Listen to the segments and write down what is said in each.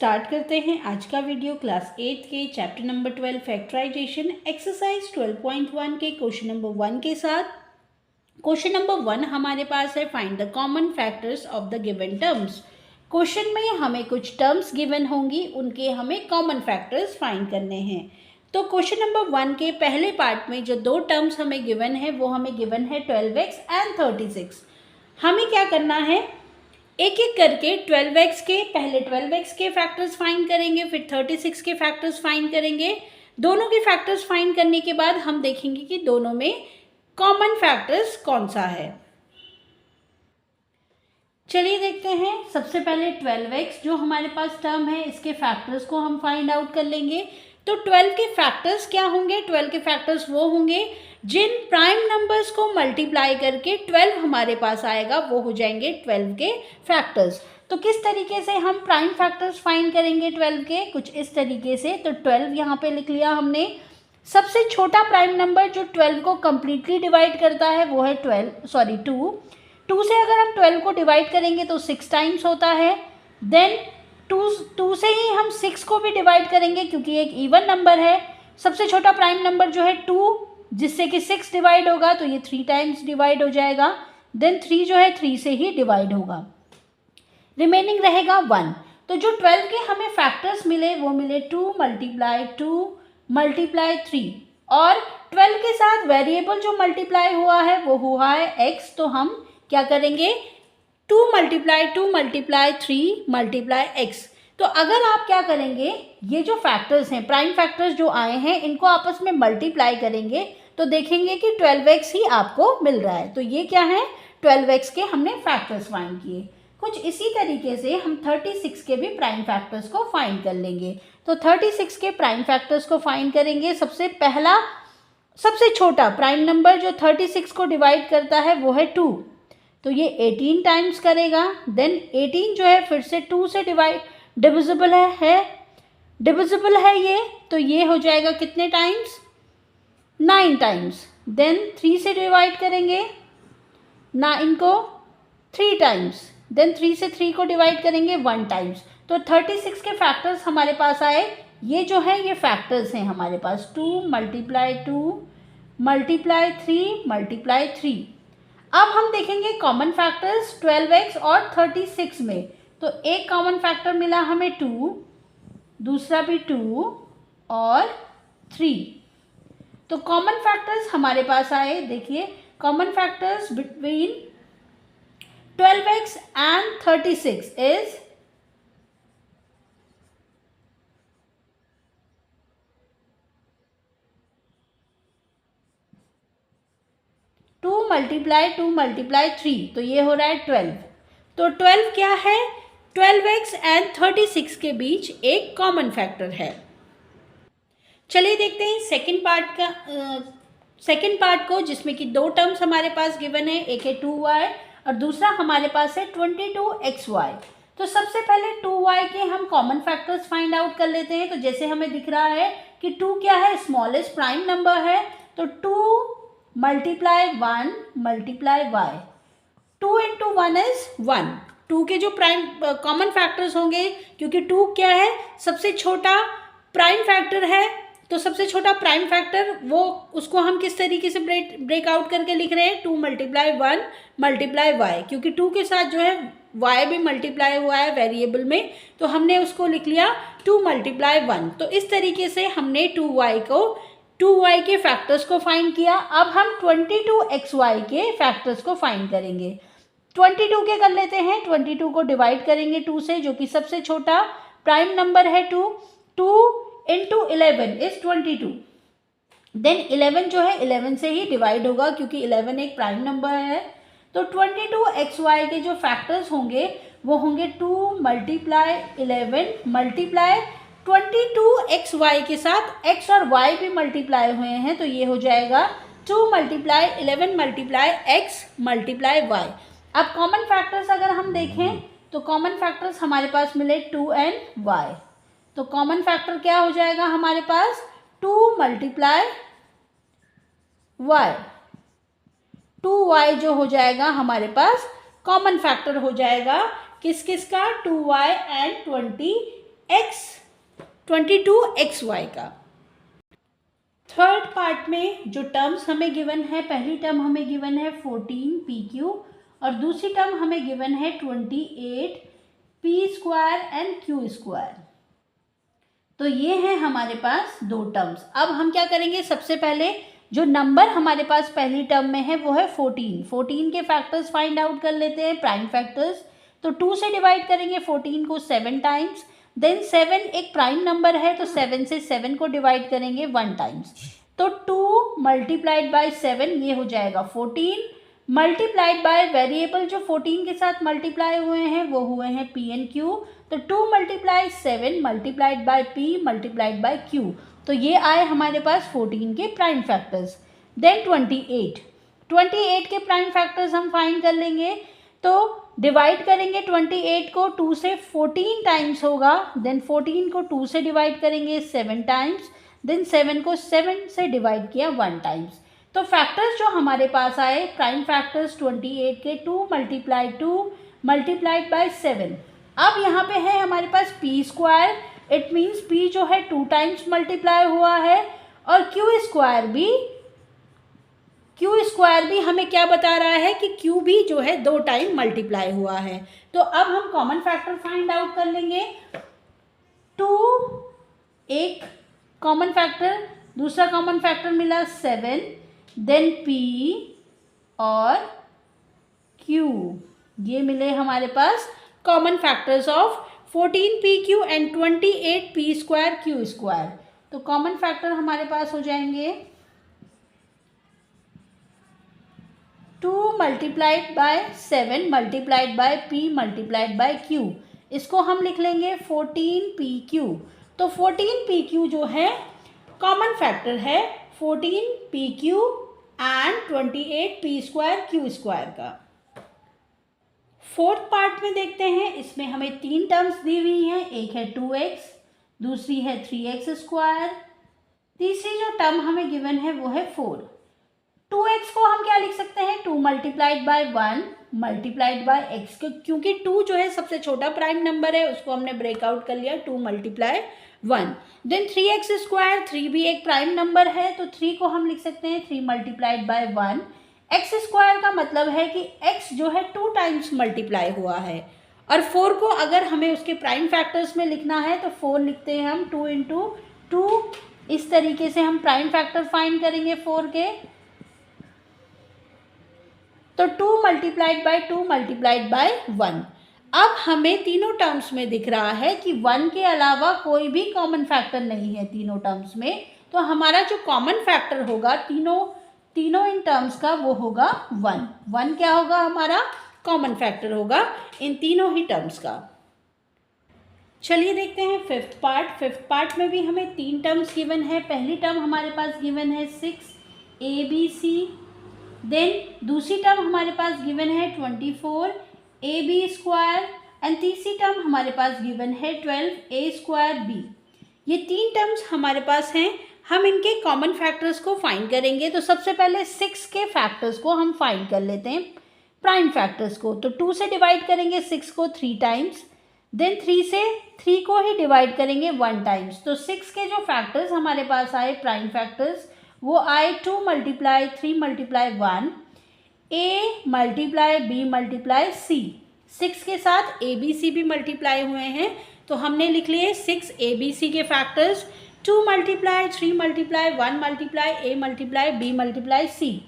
Start करते हैं आज का वीडियो क्लास 8 के चैप्टर नंबर 12 फैक्टराइजेशन एक्सरसाइज 12.1 के क्वेश्चन नंबर 1 के साथ। क्वेश्चन नंबर 1 हमारे पास है find the common factors of the given terms. Question में हमें कुछ टर्म्स गिवन होंगी, उनके हमें कॉमन फैक्टर्स फाइंड करने हैं। तो क्वेश्चन नंबर 1 के पहले पार्ट में जो दो टर्म्स हमें गिवन है वो हमें गिवन है 12x एंड 36। हमें क्या करना है, एक एक करके 12x के पहले 12x के फैक्टर्स फाइंड करेंगे, फिर 36 के फैक्टर्स फाइंड करेंगे। दोनों के फैक्टर्स फाइंड करने के बाद हम देखेंगे कि दोनों में कॉमन फैक्टर्स कौन सा है। चलिए देखते हैं। सबसे पहले 12x जो हमारे पास टर्म है, इसके फैक्टर्स को हम फाइंड आउट कर लेंगे। तो 12 के फैक्टर्स क्या होंगे? 12 के फैक्टर्स वो होंगे जिन प्राइम नंबर्स को मल्टीप्लाई करके 12 हमारे पास आएगा, वो हो जाएंगे 12 के फैक्टर्स। तो किस तरीके से हम प्राइम फैक्टर्स फाइंड करेंगे 12 के? कुछ इस तरीके से। तो 12 यहाँ पे लिख लिया हमने। सबसे छोटा प्राइम नंबर जो 12 को कम्प्लीटली डिवाइड करता है वो है 2। 2 से अगर हम 12 को डिवाइड करेंगे तो 6 टाइम्स होता है। देन 2 से ही हम 6 को भी डिवाइड करेंगे क्योंकि एक इवन नंबर है। सबसे छोटा प्राइम नंबर जो है 2, जिससे कि 6 डिवाइड होगा तो ये 3 टाइम्स डिवाइड हो जाएगा। देन 3 जो है 3 से ही डिवाइड होगा, रिमेनिंग रहेगा 1। तो जो 12 के हमें फैक्टर्स मिले वो मिले 2 मल्टीप्लाई 3। और 12 के साथ वेरिएबल जो मल्टीप्लाई हुआ है वो हुआ है x। तो हम क्या करेंगे, 2 मल्टीप्लाई 3 मल्टीप्लाई x। तो अगर आप क्या करेंगे, ये जो फैक्टर्स हैं, प्राइम फैक्टर्स जो आए हैं, इनको आपस में मल्टीप्लाई करेंगे तो देखेंगे कि 12x ही आपको मिल रहा है। तो ये क्या है, 12x के हमने फैक्टर्स फाइंड किए। कुछ इसी तरीके से हम 36 के भी प्राइम फैक्टर्स को फाइंड कर लेंगे। तो 36 के प्राइम फैक्टर्स को फाइंड करेंगे। सबसे छोटा प्राइम नंबर जो 36 को डिवाइड करता है वो है 2। तो ये 18 टाइम्स करेगा। देन 18 जो है फिर से 2 से डिविजिबल है ये, तो ये हो जाएगा कितने टाइम्स, 9 टाइम्स। देन 3 से डिवाइड करेंगे 9 को 3 टाइम्स। देन 3 से 3 को डिवाइड करेंगे 1 टाइम्स। तो 36 के फैक्टर्स हमारे पास आए। ये जो है ये फैक्टर्स हैं हमारे पास, 2 मल्टीप्लाई 3। अब हम देखेंगे कॉमन फैक्टर्स 12x और 36 में। तो एक कॉमन फैक्टर मिला हमें 2, दूसरा भी 2 और 3। तो कॉमन फैक्टर्स हमारे पास आए। देखिए, common factors between 12x and 36 is 2 multiply 3। तो ये हो रहा है 12। तो 12 क्या है, 12x एंड 36 के बीच एक कॉमन फैक्टर है। चलिए देखते हैं सेकंड पार्ट को, जिसमें कि दो टर्म्स हमारे पास गिवन है। एक है 2y और दूसरा हमारे पास है 22xy। तो सबसे पहले 2y के हम कॉमन फैक्टर्स फाइंड आउट कर लेते हैं। तो जैसे हमें दिख रहा है कि 2 क्या है, स्मॉलेस्ट प्राइम नंबर है। तो 2 multiply 1 multiply y, 2 into 1 is 1। 2 के जो प्राइम कॉमन फैक्टर्स होंगे, क्योंकि 2 क्या है, सबसे छोटा प्राइम फैक्टर है। तो सबसे छोटा प्राइम फैक्टर वो, उसको हम किस तरीके से ब्रेक आउट करके लिख रहे हैं, 2 मल्टीप्लाई 1 मल्टीप्लाई y, क्योंकि 2 के साथ जो है y भी मल्टीप्लाई हुआ है वेरिएबल में, तो हमने उसको लिख लिया 2 मल्टीप्लाई 1। तो इस तरीके से हमने 2y के फैक्टर्स को फाइंड किया। अब हम 22xy के फैक्टर्स को फाइंड करेंगे। 22 के कर लेते हैं। 22 को डिवाइड करेंगे 2 से, जो कि सबसे छोटा प्राइम नंबर है 2 इंटू 11 इज 22। देन 11 जो है 11 से ही डिवाइड होगा क्योंकि 11 एक प्राइम नंबर है। तो 22xy के जो फैक्टर्स होंगे वो होंगे 2 मल्टीप्लाई 11 मल्टीप्लाई 22xy के साथ x और y भी मल्टीप्लाई हुए हैं। तो ये हो जाएगा 2 multiply 11 multiply x multiply y। अब कॉमन फैक्टर्स अगर हम देखें तो कॉमन फैक्टर्स हमारे पास मिले 2 एंड y। तो कॉमन फैक्टर क्या हो जाएगा हमारे पास, 2 मल्टीप्लाई y। 2y जो हो जाएगा हमारे पास कॉमन फैक्टर हो जाएगा किस किस का, 2y एंड 20 एक्स 22xy का। थर्ड पार्ट में जो टर्म्स हमें गिवन है, पहली टर्म हमें गिवन है 14pq और दूसरी टर्म हमें गिवन है 28p² एंड q²। तो ये है हमारे पास दो टर्म्स। अब हम क्या करेंगे, सबसे पहले जो नंबर हमारे पास पहली टर्म में है वो है 14। 14 के फैक्टर्स फाइंड आउट कर लेते हैं, प्राइम फैक्टर्स। तो 2 से डिवाइड करेंगे 14 को 7 टाइम्स। देन 7 एक प्राइम नंबर है तो 7 से 7 को डिवाइड करेंगे 1 टाइम्स। तो 2 मल्टीप्लाइड बाय 7 ये हो जाएगा 14 मल्टीप्लाइड बाय वेरिएबल जो 14 के साथ मल्टीप्लाई हुए हैं वो हुए हैं p एंड q। तो 2 multiply 7 multiplied by p multiplied by q। तो ये आए हमारे पास 14 के प्राइम फैक्टर्स। देन 28 के प्राइम फैक्टर्स हम फाइंड कर लेंगे। तो डिवाइड करेंगे 28 को 2 से 14 टाइम्स होगा। देन 14 को 2 से डिवाइड करेंगे 7 टाइम्स। देन 7 को 7 से डिवाइड किया 1 टाइम्स। तो फैक्टर्स जो हमारे पास आए, प्राइम फैक्टर्स 28 के 2 मल्टीप्लाइड बाय 7। अब यहाँ पे है हमारे पास p²। इट मीन्स p जो है 2 टाइम्स मल्टीप्लाई हुआ है और q² भी हमें क्या बता रहा है कि q भी जो है 2 टाइम मल्टीप्लाई हुआ है। तो अब हम कॉमन फैक्टर फाइंड आउट कर लेंगे। 2 एक कॉमन फैक्टर, दूसरा कॉमन फैक्टर मिला 7, देन p और q, ये मिले हमारे पास common factors of 14pq and 28p² q²। तो कॉमन फैक्टर हमारे पास हो जाएंगे 2 multiplied bye 7 multiplied by p multiplied by q। इसको हम लिख लेंगे 14pq। तो 14pq जो है कॉमन फैक्टर है 14pq एंड 28p² q² का। फोर्थ पार्ट में देखते हैं, इसमें हमें 3 टर्म्स दी हुई हैं। एक है 2x, दूसरी है 3x², तीसरी जो टर्म हमें गिवन है वो है 4। 2x को हम क्या लिख सकते हैं, 2 multiplied bye 1 multiplied by x, क्योंकि 2 जो है सबसे छोटा प्राइम नंबर है, उसको हमने ब्रेकआउट कर लिया 2 मल्टीप्लाई 1। देन 3x², 3 भी एक प्राइम नंबर है तो 3 को हम लिख सकते हैं 3 मल्टीप्लाइड बाय 1। x² का मतलब है कि x जो है 2 टाइम्स मल्टीप्लाई हुआ है। और 4 को अगर हमें उसके प्राइम फैक्टर्स में लिखना है तो 4 लिखते हैं हम 2 इंटू 2। इस तरीके से हम प्राइम फैक्टर फाइंड करेंगे 4 के। तो 2 मल्टीप्लाइड बाय 2 मल्टीप्लाइड बाय 1। अब हमें तीनों टर्म्स में दिख रहा है कि 1 के अलावा कोई भी कॉमन फैक्टर नहीं है तीनों टर्म्स में। तो हमारा जो कॉमन फैक्टर होगा तीनों इन टर्म्स का वो होगा 1। 1 क्या होगा, हमारा कॉमन फैक्टर होगा इन तीनों ही टर्म्स का। चलिए देखते हैं फिफ्थ पार्ट में भी हमें 3 टर्म्स गिवन है। पहली टर्म हमारे पास गिवन है 6abc। देन दूसरी टर्म हमारे पास गिवन है 24ab² एंड तीसरी टर्म हमारे पास गिवन है 12a²b। ये 3 टर्म्स हमारे पास हैं। हम इनके कॉमन फैक्टर्स को फाइंड करेंगे। तो सबसे पहले 6 के फैक्टर्स को हम फाइंड कर लेते हैं, प्राइम फैक्टर्स को। तो 2 से डिवाइड करेंगे 6 को 3 टाइम्स। देन 3 से 3 को ही डिवाइड करेंगे 1 टाइम्स। तो 6 के जो फैक्टर्स हमारे पास आए प्राइम फैक्टर्स वो आए 2 multiply 3 multiply 1 a multiply b multiply c। 6 के साथ a b c भी मल्टीप्लाई हुए हैं तो हमने लिख लिए 6 a b c के factors 2 multiply 3 multiply 1 multiply a multiply b multiply c।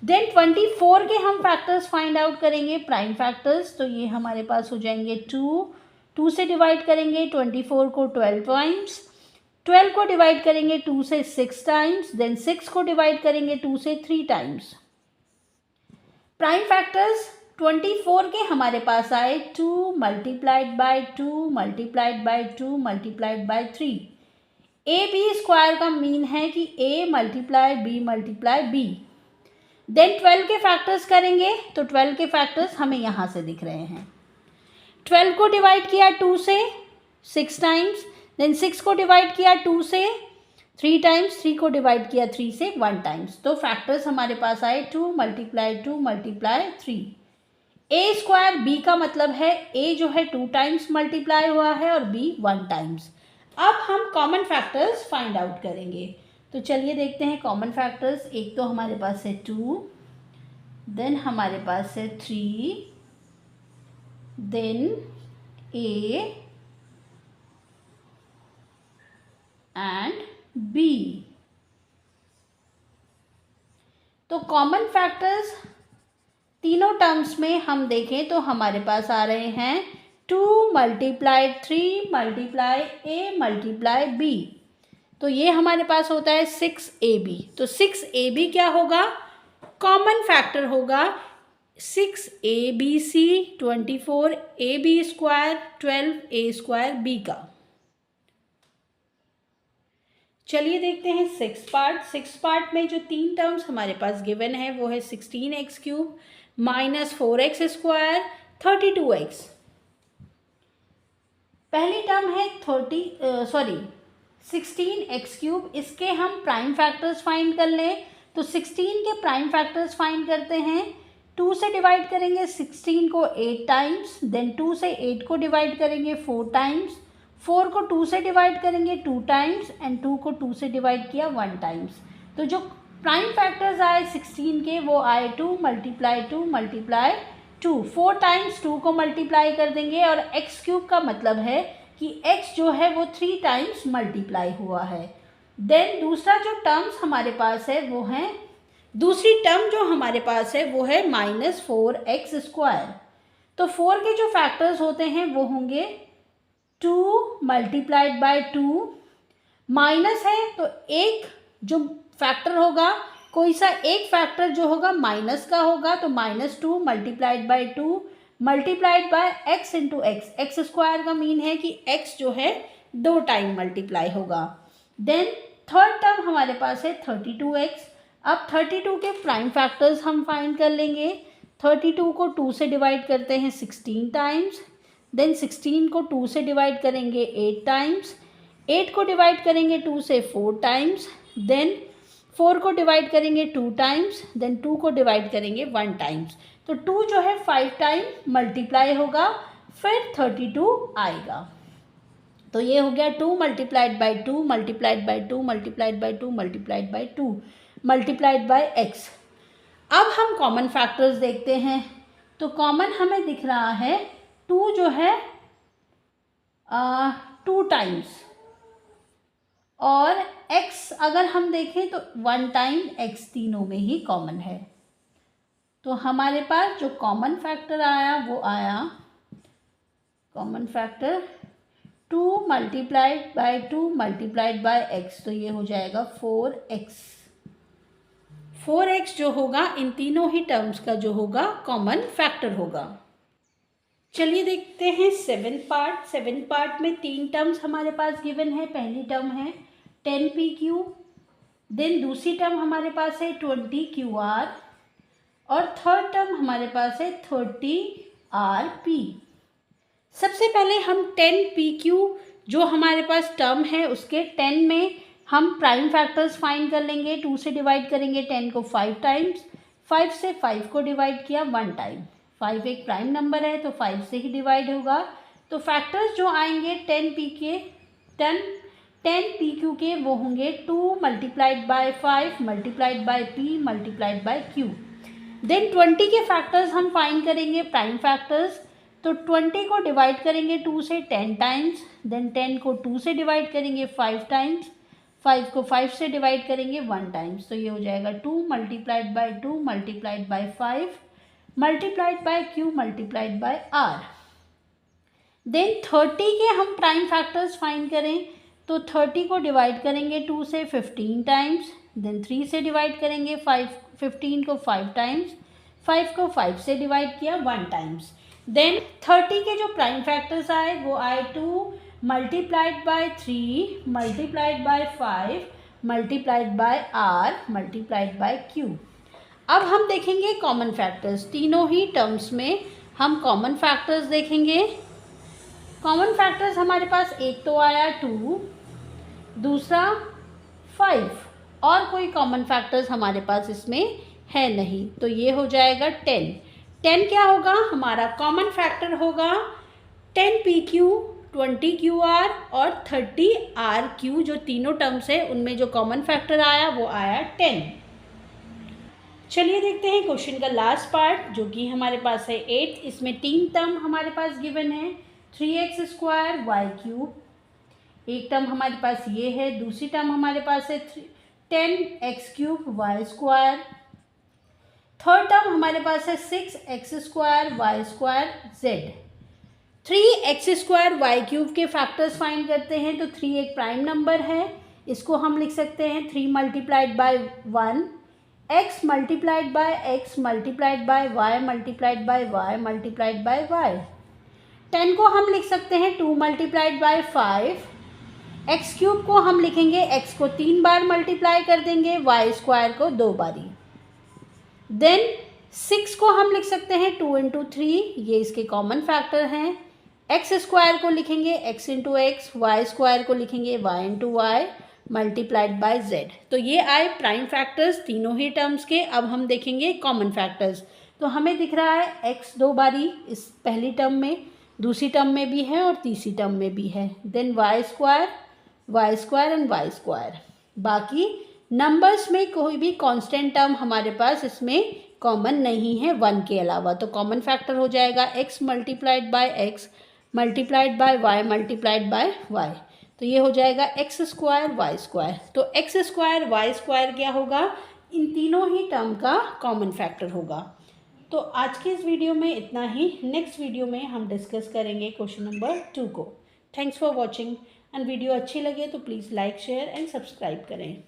Then 24 के हम फैक्टर्स फाइंड आउट करेंगे, प्राइम फैक्टर्स। तो ये हमारे पास हो जाएंगे 2 से डिवाइड करेंगे 24 को 12 टाइम्स। 12 को डिवाइड करेंगे 2 से 6 टाइम्स। देन 6 को डिवाइड करेंगे 2 से 3 टाइम्स। प्राइम फैक्टर्स 24 के हमारे पास आए 2 multiplied by 2 multiplied by 2 multiplied by 3। ab² का मीन है कि a multiply b multiply b। Then 12 के फैक्टर्स करेंगे तो 12 के फैक्टर्स हमें यहाँ से दिख रहे हैं। 12 को डिवाइड किया 2 से 6 टाइम्स। देन 6 को डिवाइड किया 2 से 3 टाइम्स। 3 को डिवाइड किया 3 से 1 टाइम्स। तो फैक्टर्स हमारे पास आए 2 मल्टीप्लाई 2 मल्टीप्लाई 3। ए स्क्वायर बी का मतलब है ए जो है 2 टाइम्स मल्टीप्लाई हुआ है और बी 1 टाइम्स। अब हम कॉमन फैक्टर्स फाइंड आउट करेंगे। तो चलिए देखते हैं कॉमन फैक्टर्स। एक तो हमारे पास है 2, देन हमारे पास है 3, देन ए एंड बी। तो कॉमन फैक्टर्स तीनों टर्म्स में हम देखें तो हमारे पास आ रहे हैं 2 multiply 3 multiply A multiply B. तो ये हमारे पास होता है 6ab। तो 6ab क्या होगा? कॉमन फैक्टर होगा 6abc 24ab square 12a square B का। चलिए देखते हैं सिक्स पार्ट में जो 3 टर्म्स हमारे पास गिवन है वो है 16x cube minus 4x square 32x। पहली टर्म है 16x क्यूब। इसके हम प्राइम फैक्टर्स फाइंड कर लें। तो 16 के प्राइम फैक्टर्स फाइंड करते हैं। 2 से डिवाइड करेंगे 16 को 8 टाइम्स, देन 2 से 8 को डिवाइड करेंगे 4 टाइम्स, 4 को 2 से डिवाइड करेंगे 2 टाइम्स एंड 2 को 2 से डिवाइड किया 1 टाइम्स। तो जो प्राइम फैक्टर्स आए 16 के वो आए 2 मल्टीप्लाई 2 मल्टीप्लाई 2। 4 टाइम्स 2 को मल्टीप्लाई कर देंगे और x क्यूब का मतलब है कि x जो है वो 3 टाइम्स मल्टीप्लाई हुआ है। देन दूसरा जो टर्म्स हमारे पास है वो है, दूसरी टर्म जो हमारे पास है वो है माइनस 4x स्क्वायर। तो 4 के जो फैक्टर्स होते हैं वो होंगे 2 मल्टीप्लाइड बाय 2, माइनस है तो एक जो फैक्टर होगा, कोई सा एक फैक्टर जो होगा माइनस का होगा, तो -2 multiplied by 2 multiplied bye x into x. X square का मीन है कि x जो है 2 टाइम मल्टीप्लाई होगा। देन थर्ड टर्म हमारे पास है 32x। अब 32 के प्राइम फैक्टर्स हम फाइंड कर लेंगे। 32 को 2 से डिवाइड करते हैं 16 टाइम्स, देन 16 को 2 से डिवाइड करेंगे 8 टाइम्स, 8 को डिवाइड करेंगे 2 से 4 टाइम्स, देन 4 को डिवाइड करेंगे 2 टाइम्स, देन 2 को डिवाइड करेंगे 1 टाइम्स। तो 2 जो है 5 टाइम मल्टीप्लाई होगा, फिर 32 आएगा। तो ये हो गया 2 multiplied by 2 multiplied by 2 multiplied by 2 multiplied by 2 multiplied by x। अब हम कॉमन फैक्टर्स देखते हैं। तो कॉमन हमें दिख रहा है 2 जो है 2 टाइम्स, और x अगर हम देखें तो 1 टाइम x तीनों में ही कॉमन है। तो हमारे पास जो कॉमन फैक्टर आया वो आया common factor 2 multiplied by 2 multiplied bye x। तो ये हो जाएगा 4x। 4x जो होगा इन तीनों ही टर्म्स का जो होगा कॉमन फैक्टर होगा। चलिए देखते हैं 7 पार्ट में 3 टर्म्स हमारे पास गिवन है। पहली टर्म है 10p क्यूब, देन दूसरी टर्म हमारे पास है 20qr, और थर्ड टर्म हमारे पास है 30rp। सबसे पहले हम 10pq जो हमारे पास टर्म है उसके 10 में हम प्राइम फैक्टर्स फाइंड कर लेंगे। 2 से डिवाइड करेंगे 10 को 5 टाइम्स, 5 से 5 को डिवाइड किया 1 टाइम। 5 एक प्राइम नंबर है तो 5 से ही डिवाइड होगा। तो फैक्टर्स जो आएंगे 10pq के वो होंगे 2 multiplied by 5 multiplied by p multiplied by q। Then 20 के फैक्टर्स हम फाइंड करेंगे प्राइम फैक्टर्स। तो 20 को डिवाइड करेंगे 2 से 10 टाइम्स, देन 10 को 2 से डिवाइड करेंगे 5 टाइम्स, 5 को 5 से डिवाइड करेंगे 1 टाइम्स। तो ये हो जाएगा 2 multiplied by 2 multiplied by 5 multiplied by q multiplied by r। Then 30 के हम प्राइम फैक्टर्स फाइंड करें तो 30 को डिवाइड करेंगे 2 से 15 टाइम्स, देन 3 से डिवाइड करेंगे 15 को 5 टाइम्स, 5 को 5 से डिवाइड किया 1 टाइम्स। देन 30 के जो प्राइम फैक्टर्स आए वो आए 2 multiplied by 3 multiplied by 5 multiplied by r multiplied by q। अब हम देखेंगे कॉमन फैक्टर्स। तीनों ही टर्म्स में हम कॉमन फैक्टर्स देखेंगे। कॉमन फैक्टर्स हमारे पास एक तो आया 2, दूसरा 5, और कोई कॉमन फैक्टर्स हमारे पास इसमें है नहीं। तो ये हो जाएगा 10। 10 क्या होगा, हमारा कॉमन फैक्टर होगा 10PQ, 20QR और 30RQ, जो तीनों टर्म्स है उनमें जो कॉमन फैक्टर आया वो आया 10। चलिए देखते हैं क्वेश्चन का लास्ट पार्ट जो कि हमारे पास है 8। इसमें 3 टर्म हमारे पास गिवन है, 3x² y³। एक टर्म हमारे पास ये है, दूसरी टर्म हमारे पास है 10x³ y²। थर्ड टर्म हमारे पास है 6x² y² z। 3x² y³ के फैक्टर्स फाइंड करते हैं। तो 3 एक प्राइम नंबर है, इसको हम लिख सकते हैं 3 multiplied by 1, x multiplied by x multiplied by y multiplied by y multiplied by y। 10 को हम लिख सकते हैं 2 मल्टीप्लाइड बाय 5, x³ को हम लिखेंगे, x को 3 बार मल्टीप्लाई कर देंगे, y² को 2 बारी। देन 6 को हम लिख सकते हैं 2 इंटू 3, ये इसके कॉमन फैक्टर हैं। x² को लिखेंगे x इंटू एक्स, y² को लिखेंगे y into y multiplied by z। तो ये आए प्राइम फैक्टर्स तीनों ही टर्म्स के। अब हम देखेंगे कॉमन फैक्टर्स। तो हमें दिख रहा है x 2 बारी इस पहली टर्म में, दूसरी टर्म में भी है और तीसरी टर्म में भी है। Then y² and y²। बाकी नंबर्स में कोई भी कांस्टेंट टर्म हमारे पास इसमें कॉमन नहीं है 1 के अलावा। तो कॉमन फैक्टर हो जाएगा x multiplied by x multiplied by y multiplied by y। तो ये हो जाएगा x² y²। तो x² y² क्या होगा, इन तीनों ही टर्म का कॉमन फैक्टर होगा। तो आज के इस वीडियो में इतना ही। नेक्स्ट वीडियो में हम डिस्कस करेंगे क्वेश्चन नंबर 2 को। Thanks for watching and video अच्छी लगे तो please like share and subscribe करें।